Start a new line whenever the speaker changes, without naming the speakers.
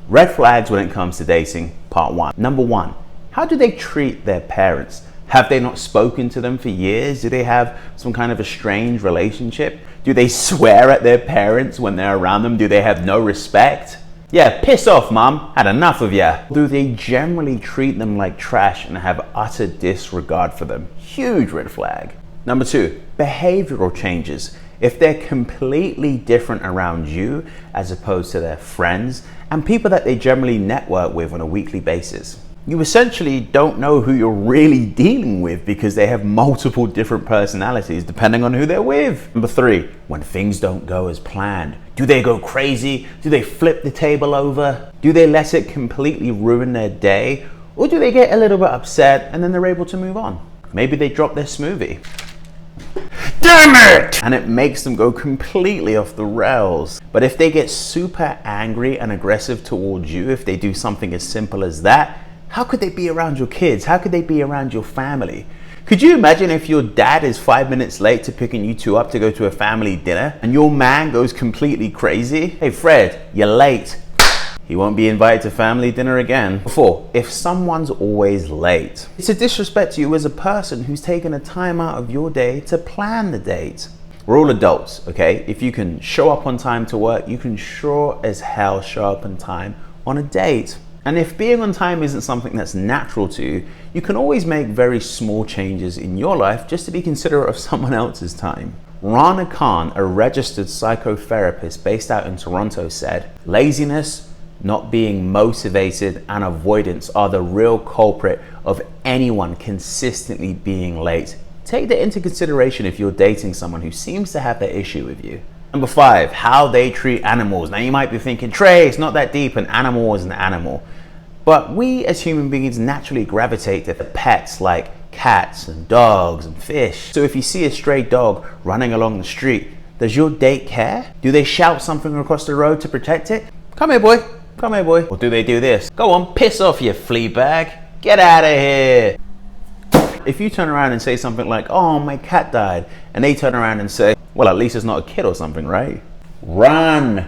Red flags when it comes to dating, part one. Number one, how do they treat their parents? Have they not spoken to them for years? Do they have some kind of a strange relationship? Do they swear at their parents when they're around them? Do they have no respect? Yeah, piss off, mom. Had enough of ya. Do they generally treat them like trash and have utter disregard for them? Huge red flag. Number two, behavioral changes. If they're completely different around you as opposed to their friends and people that they generally network with on a weekly basis. You essentially don't know who you're really dealing with because they have multiple different personalities depending on who they're with. Number three, when things don't go as planned. Do they go crazy? Do they flip the table over? Do they let it completely ruin their day? Or do they get a little bit upset and then they're able to move on? Maybe they drop their smoothie. Damn it! And it makes them go completely off the rails. But if they get super angry and aggressive towards you, if they do something as simple as that, how could they be around your kids? How could they be around your family? Could you imagine if your dad is 5 minutes late to picking you two up to go to a family dinner and your man goes completely crazy? Hey Fred, you're late. He won't be invited to family dinner again. 4, if someone's always late, it's a disrespect to you as a person who's taken a time out of your day to plan the date. We're all adults, okay? If you can show up on time to work, you can sure as hell show up on time on a date. And if being on time isn't something that's natural to you, you can always make very small changes in your life just to be considerate of someone else's time. Rana Khan, a registered psychotherapist based out in Toronto, said, laziness, not being motivated, and avoidance are the real culprit of anyone consistently being late. Take that into consideration if you're dating someone who seems to have that issue with you. Number 5, how they treat animals. Now you might be thinking, Trey, it's not that deep, an animal is an animal. But we as human beings naturally gravitate to pets like cats and dogs and fish. So if you see a stray dog running along the street, does your date care? Do they shout something across the road to protect it? Come here, boy. Come here, boy. Or do they do this? Go on, piss off, you flea bag. Get out of here. If you turn around and say something like, oh, my cat died, and they turn around and say, well, at least it's not a kid or something, right? Run.